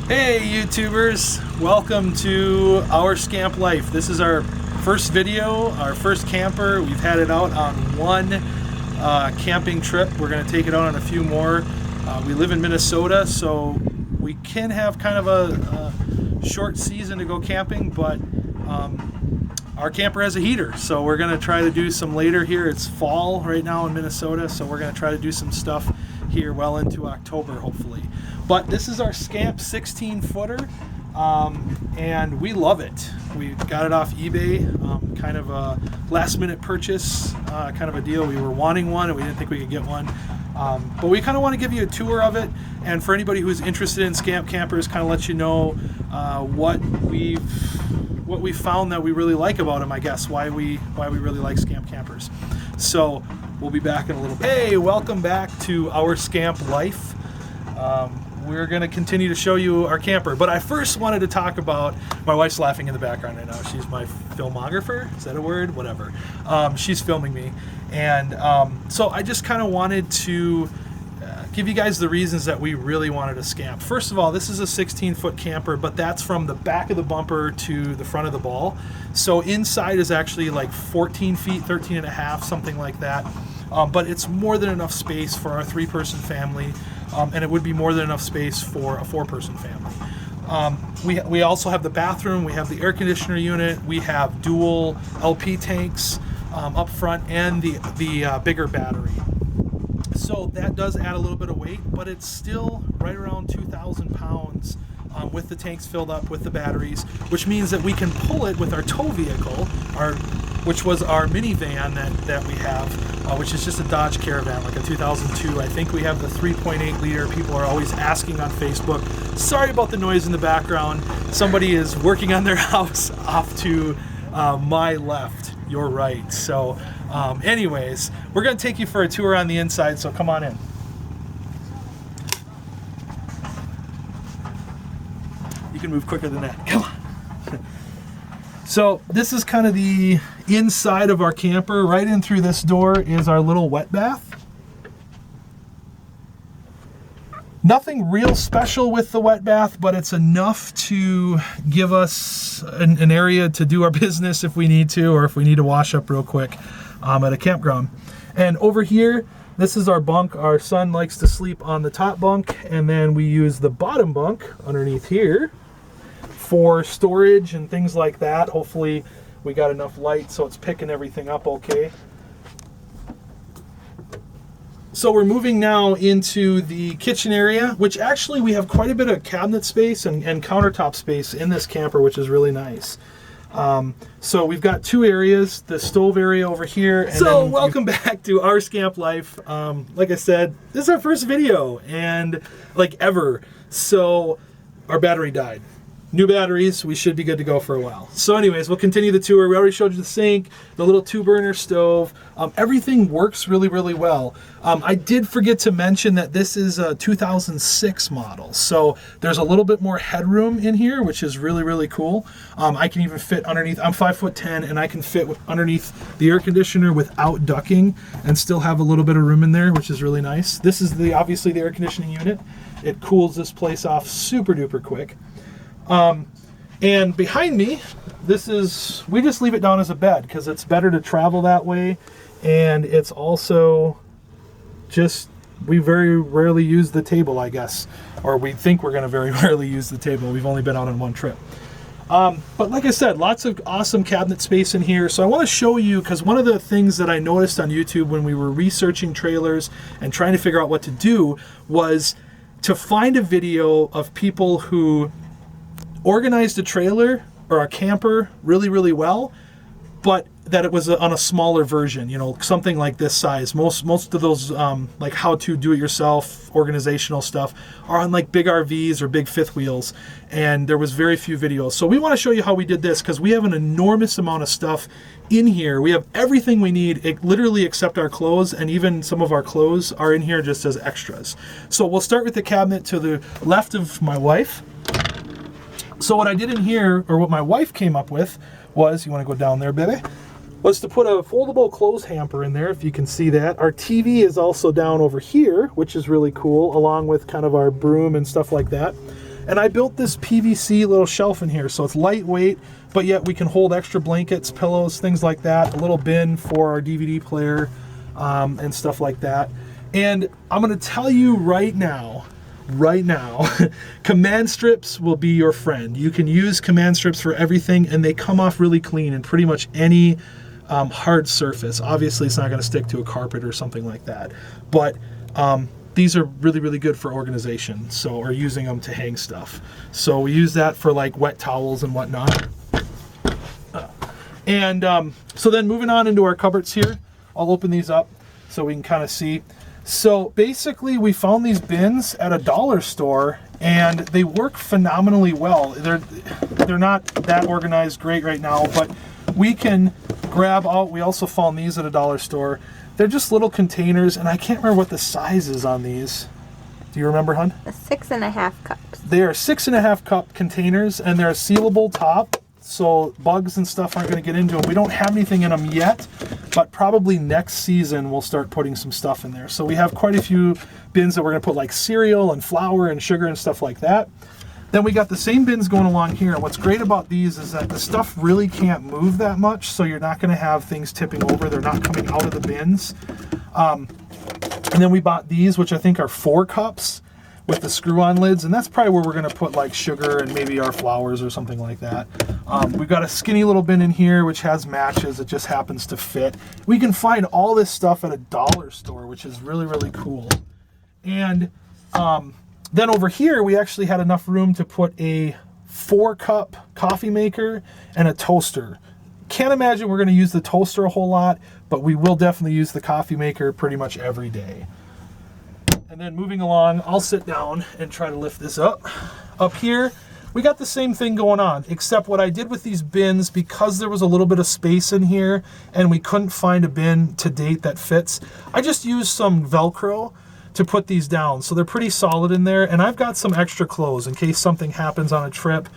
Hey YouTubers, welcome to our Scamp life. This is our first video, our first camper. We've had it out on one camping trip. We're going to take it out on a few more. We live in Minnesota, so we can have kind of a short season to go camping, but our camper has a heater, so we're going to try to do some later here. It's fall right now in Minnesota, so we're going to try to do some stuff here well into October, hopefully. But this is our Scamp 16-footer, and we love it. We got it off eBay, kind of a last-minute purchase, kind of a deal. We were wanting one, and we didn't think we could get one. But we kind of want to give you a tour of it, and for anybody who's interested in Scamp campers, kind of let you know what we've found that we really like about them, I guess, why we really like Scamp campers. So we'll be back in a little bit. Hey, welcome back to our Scamp life. We're going to continue to show you our camper, but I first wanted to talk about, my wife's laughing in the background right now. She's my filmographer. Is that a word? Whatever. She's filming me, and so I just kind of wanted to give you guys the reasons that we really wanted a Scamp. First of all, this is a 16-foot camper, but that's from the back of the bumper to the front of the ball. So inside is actually like 14 feet, 13 and a half, something like that. But it's more than enough space for our 3-person family, and it would be more than enough space for a 4-person family. We also have the bathroom, we have the air conditioner unit, we have dual LP tanks up front, and the bigger battery. So that does add a little bit of weight, but it's still right around 2,000 pounds with the tanks filled up with the batteries, which means that we can pull it with our tow vehicle, which was our minivan that we have, which is just a Dodge Caravan, like a 2002. I think we have the 3.8 liter. People are always asking on Facebook. Sorry about the noise in the background. Somebody is working on their house off to my left, your right. So anyways, we're going to take you for a tour on the inside, so come on in. You can move quicker than that. Come on. So this is kind of the inside of our camper. Right in through this door is our little wet bath. Nothing real special with the wet bath, but it's enough to give us an area to do our business if we need to, or if we need to wash up real quick at a campground. And over here, this is our bunk. Our son likes to sleep on the top bunk, and then we use the bottom bunk underneath here for storage and things like that. Hopefully we got enough light so it's picking everything up okay. So we're moving now into the kitchen area, which actually we have quite a bit of cabinet space and countertop space in this camper, which is really nice. So we've got 2 areas, the stove area over here. And so welcome back to our Scamp life. Like I said, this is our first video, and like ever. So our battery died. New batteries, we should be good to go for a while. So anyways, we'll continue the tour. We already showed you the sink, the little 2-burner stove. Everything works really, really well. I did forget to mention that this is a 2006 model. So there's a little bit more headroom in here, which is really, really cool. I can even fit underneath, I'm 5'10", and I can fit underneath the air conditioner without ducking and still have a little bit of room in there, which is really nice. This is obviously the air conditioning unit. It cools this place off super duper quick. And behind me, we just leave it down as a bed because it's better to travel that way. And it's also just, we very rarely use the table, I guess, or we think we're going to very rarely use the table. We've only been out on one trip. But like I said, lots of awesome cabinet space in here. So I want to show you, because one of the things that I noticed on YouTube when we were researching trailers and trying to figure out what to do was to find a video of people who organized a trailer or a camper really, really well, but that it was on a smaller version, something like this size. Most of those like how to do it yourself organizational stuff are on like big RVs or big fifth wheels, and there was very few videos. So we want to show you how we did this, because we have an enormous amount of stuff in here. We have everything we need, literally except our clothes, and even some of our clothes are in here just as extras. So we'll start with the cabinet to the left of my wife. So what I did in here, or what my wife came up with, was, you want to go down there, baby, was to put a foldable clothes hamper in there, if you can see that. Our TV is also down over here, which is really cool, along with kind of our broom and stuff like that. And I built this PVC little shelf in here, so it's lightweight, but yet we can hold extra blankets, pillows, things like that. A little bin for our DVD player and stuff like that. And I'm going to tell you right now, command strips will be your friend. You can use command strips for everything, and they come off really clean in pretty much any hard surface. Obviously, it's not going to stick to a carpet or something like that, but these are really, really good for organization, or using them to hang stuff. So we use that for like wet towels and whatnot. So then moving on into our cupboards here, I'll open these up so we can kind of see. So basically, we found these bins at a dollar store, and they work phenomenally well. They're not that organized great right now, but we can grab out. We also found these at a dollar store. They're just little containers, and I can't remember what the size is on these. Do you remember, hon? 6.5 cups. They are 6.5 cup containers, and they're a sealable top, so bugs and stuff aren't going to get into them. We don't have anything in them yet, but probably next season we'll start putting some stuff in there. So we have quite a few bins that we're going to put like cereal and flour and sugar and stuff like that. Then we got the same bins going along here, and what's great about these is that the stuff really can't move that much, so you're not going to have things tipping over. They're not coming out of the bins. And then we bought these, which I think are 4 cups with the screw-on lids, and that's probably where we're going to put like sugar and maybe our flours or something like that. We've got a skinny little bin in here which has matches. It just happens to fit. We can find all this stuff at a dollar store, which is really, really cool. And then over here, we actually had enough room to put a 4-cup coffee maker and a toaster. Can't imagine we're going to use the toaster a whole lot, but we will definitely use the coffee maker pretty much every day. And then moving along, I'll sit down and try to lift this up. Up here, we got the same thing going on, except what I did with these bins, because there was a little bit of space in here and we couldn't find a bin to date that fits, I just used some Velcro to put these down. So they're pretty solid in there, and I've got some extra clothes in case something happens on a trip.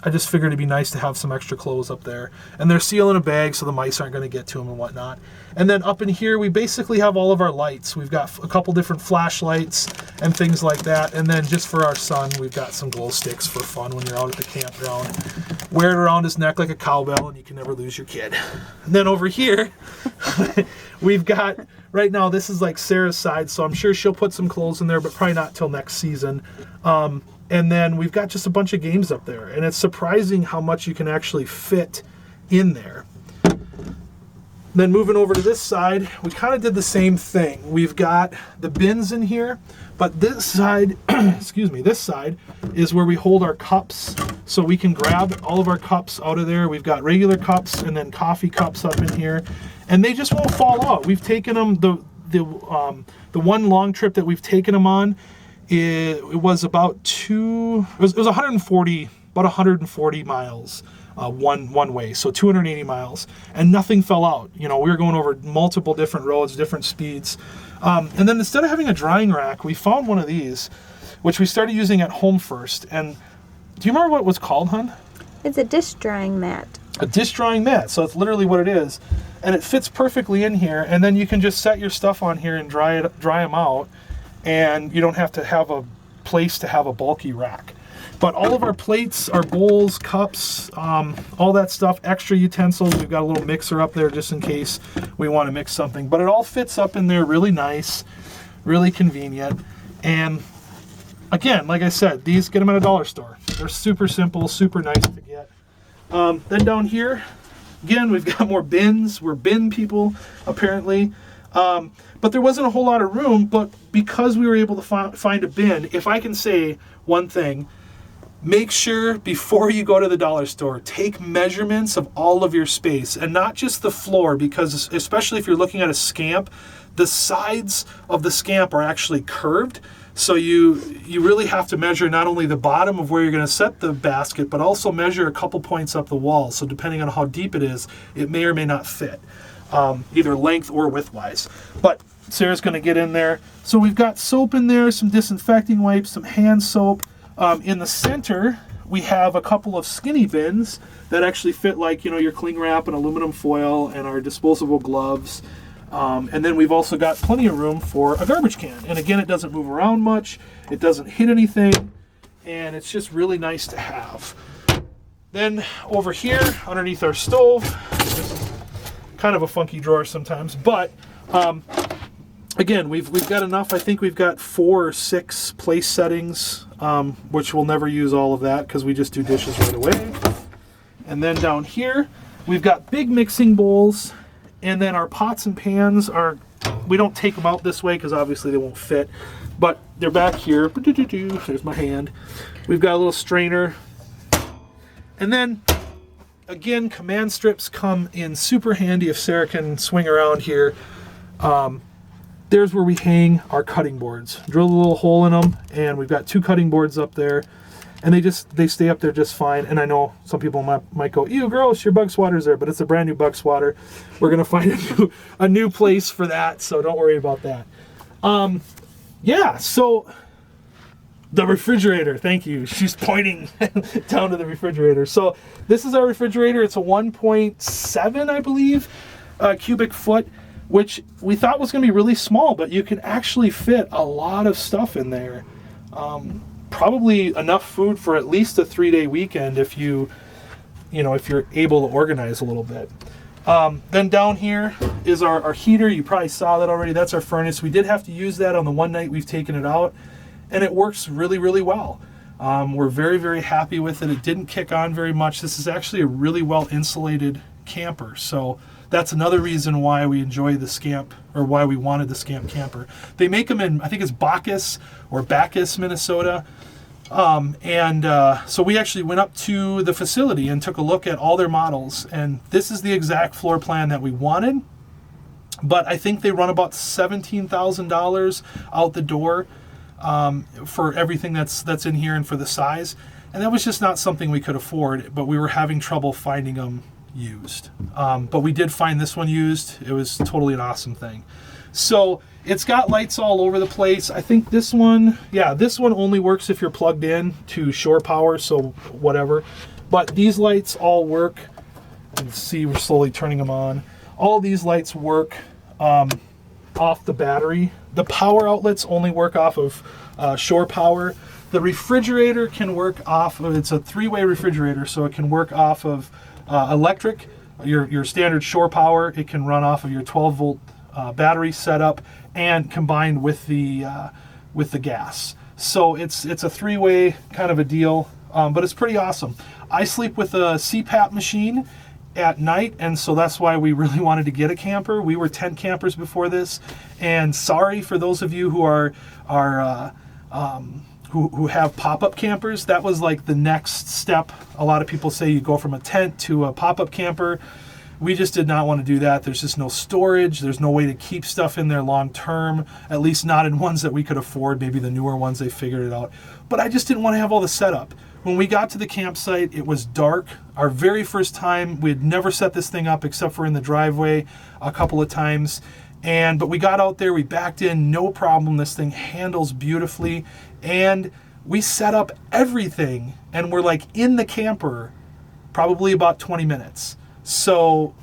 I just figured it'd be nice to have some extra clothes up there. And they're sealed in a bag so the mice aren't going to get to them and whatnot. And then up in here, we basically have all of our lights. We've got a couple different flashlights and things like that. And then just for our son, we've got some glow sticks for fun when you're out at the campground. Wear it around his neck like a cowbell, and you can never lose your kid. And then over here, we've got, right now, this is like Sarah's side, so I'm sure she'll put some clothes in there, but probably not till next season. And then we've got just a bunch of games up there, and it's surprising how much you can actually fit in there. Then moving over to this side, we kind of did the same thing. We've got the bins in here, but this side, excuse me, this side is where we hold our cups, so we can grab all of our cups out of there. We've got regular cups and then coffee cups up in here, and they just won't fall out. We've taken them, the one long trip that we've taken them on, it was about it was 140 miles one way, so 280 miles, and nothing fell out. You know, we were going over multiple different roads, different speeds, and then instead of having a drying rack, we found one of these, which we started using at home first. And do you remember what it was called, hon? It's a dish drying mat. A dish drying mat. So that's literally what it is, and it fits perfectly in here. And then you can just set your stuff on here and dry them out. And you don't have to have a place to have a bulky rack. But all of our plates, our bowls, cups, all that stuff, extra utensils, we've got a little mixer up there just in case we want to mix something. But it all fits up in there really nice, really convenient. And again, like I said, these, get them at a dollar store. They're super simple, super nice to get. Then down here, again, we've got more bins. We're bin people, apparently. But there wasn't a whole lot of room, but because we were able to find a bin, if I can say one thing, make sure before you go to the dollar store, take measurements of all of your space, and not just the floor, because especially if you're looking at a Scamp, the sides of the Scamp are actually curved. So you really have to measure not only the bottom of where you're going to set the basket, but also measure a couple points up the wall. So depending on how deep it is, it may or may not fit. Either length or width-wise. But Sarah's going to get in there. So we've got soap in there, some disinfecting wipes, some hand soap. In the center, we have a couple of skinny bins that actually fit, like, you know, your cling wrap and aluminum foil and our disposable gloves. And then we've also got plenty of room for a garbage can. And again, it doesn't move around much. It doesn't hit anything. and it's just really nice to have. Then over here, underneath our stove, this is kind of a funky drawer sometimes, but again, we've got enough. I think we've got 4 or 6 place settings, which we'll never use all of that because we just do dishes right away. And then down here, we've got big mixing bowls, and then our pots and pans are, we don't take them out this way because obviously they won't fit, but they're back here. There's my hand. We've got a little strainer. And then, again, command strips come in super handy if Sarah can swing around here. There's where we hang our cutting boards. Drill a little hole in them, and we've got 2 cutting boards up there. And they stay up there just fine. And I know some people might go, ew, gross, your bug swatter's there, but it's a brand new bug swatter. We're gonna find a new place for that, so don't worry about that. Yeah, so the refrigerator, thank you. She's pointing down to the refrigerator. So this is our refrigerator. It's a 1.7, I believe, cubic foot, which we thought was gonna be really small, but you can actually fit a lot of stuff in there. Probably enough food for at least a 3-day weekend if you're able to organize a little bit. Then down here is our heater. You probably saw that already. That's our furnace. We did have to use that on the one night we've taken it out, and it works really, really well. We're very, very happy with it. It didn't kick on very much. This is actually a really well insulated camper, so that's another reason why we enjoy the Scamp, or why we wanted the Scamp camper. They make them in, I think it's Bacchus, Minnesota. So we actually went up to the facility and took a look at all their models, and this is the exact floor plan that we wanted, but I think they run about $17,000 out the door for everything that's in here and for the size, and that was just not something we could afford, but we were having trouble finding them used. But we did find this one used. It was totally an awesome thing. So it's got lights all over the place. I think this one only works if you're plugged in to shore power, so whatever. But these lights all work. You can see we're slowly turning them on. All these lights work off the battery. The power outlets only work off of shore power. The refrigerator can work off of, it's a 3-way refrigerator, so it can work off of electric, your standard shore power. It can run off of your 12-volt battery setup, and combined with the gas. So it's a 3-way kind of a deal, but it's pretty awesome. I sleep with a CPAP machine at night, and so that's why we really wanted to get a camper. We were tent campers before this, and sorry for those of you who who have pop-up campers. That was like the next step. A lot of people say you go from a tent to a pop-up camper. We just did not want to do that. There's just no storage. There's no way to keep stuff in there long term, at least not in ones that we could afford. Maybe the newer ones, they figured it out. But I just didn't want to have all the setup. When we got to the campsite, it was dark. Our very first time, we had never set this thing up except for in the driveway a couple of times. But we got out there, we backed in, no problem. This thing handles beautifully. And we set up everything, and we're like in the camper probably about 20 minutes. So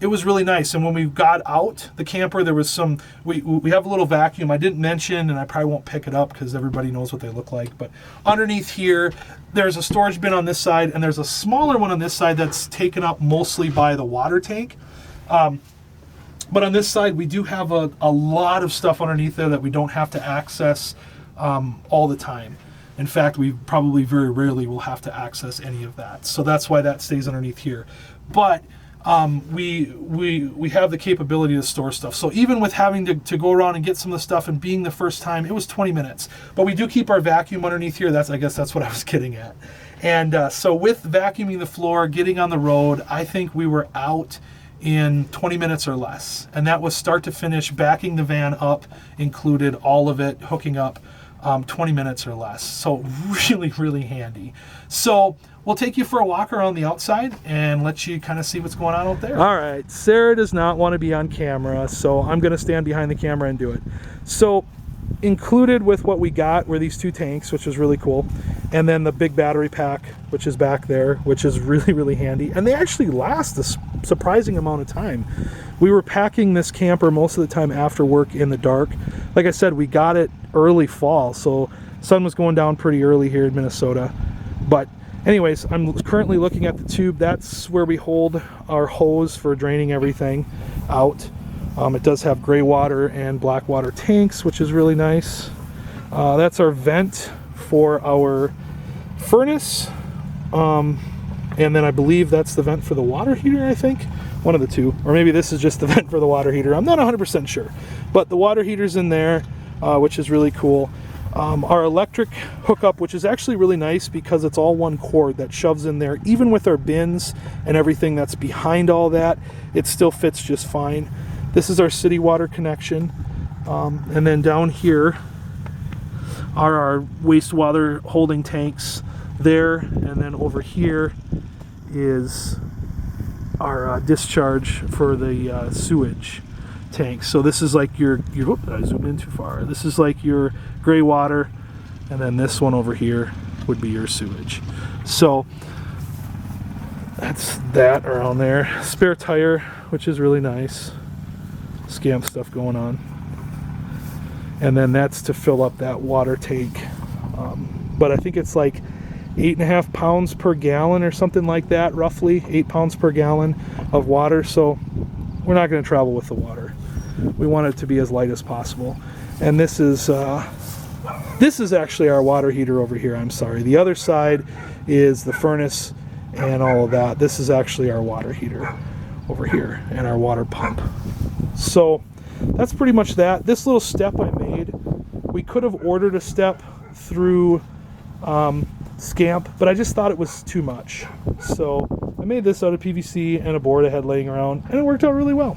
it was really nice. And when we got out the camper, there was we have a little vacuum I didn't mention, and I probably won't pick it up because everybody knows what they look like. But underneath here, there's a storage bin on this side, and there's a smaller one on this side that's taken up mostly by the water tank. But on this side, we do have a lot of stuff underneath there that we don't have to access all the time. In fact, we probably very rarely will have to access any of that. So that's why that stays underneath here. But we have the capability to store stuff. So even with having to go around and get some of the stuff and being the first time, it was 20 minutes. But we do keep our vacuum underneath here. I guess that's what I was getting at. And so with vacuuming the floor, getting on the road, I think we were out in 20 minutes or less. And that was start to finish, backing the van up, included all of it, hooking up, 20 minutes or less. So really, really handy. So we'll take you for a walk around the outside and let you kind of see what's going on out there. All right, Sarah does not want to be on camera, so I'm going to stand behind the camera and do it. So included with what we got were these 2 tanks, which is really cool, and then the big battery pack, which is back there, which is really, really handy. And they actually last surprising amount of time. We were packing this camper most of the time after work in the dark. Like I said, we got it early fall, so sun was going down pretty early here in Minnesota. But anyways, I'm currently looking at the tube. That's where we hold our hose for draining everything out. It does have gray water and black water tanks, which is really nice. That's our vent for our furnace. And then I believe that's the vent for the water heater, I think. One of the two. Or maybe this is just the vent for the water heater. I'm not 100% sure. But the water heater's in there, which is really cool. Our electric hookup, which is actually really nice because it's all one cord that shoves in there. Even with our bins and everything that's behind all that, it still fits just fine. This is our city water connection. And then down here are our wastewater holding tanks there. And then over here is our discharge for the sewage tanks. So this is like your whoop, I zoomed in too far. This is like your gray water, and then this one over here would be your sewage. So that's that around there. Spare tire, which is really nice. Scamp stuff going on. And then that's to fill up that water tank. But I think it's like 8.5 pounds per gallon or something like that, roughly 8 pounds per gallon of water. So we're not going to travel with the water. We want it to be as light as possible. And this is actually our water heater over here. I'm sorry. The other side is the furnace and all of that. This is actually our water heater over here and our water pump. So that's pretty much that. This little step I made, we could have ordered a step through Scamp, but I just thought it was too much. So I made this out of PVC and a board I had laying around, and it worked out really well.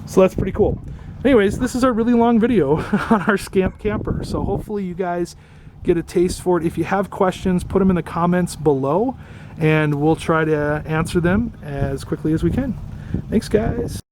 So that's pretty cool. Anyways, this is our really long video on our Scamp camper. So hopefully you guys get a taste for it. If you have questions, put them in the comments below, and we'll try to answer them as quickly as we can. Thanks, guys.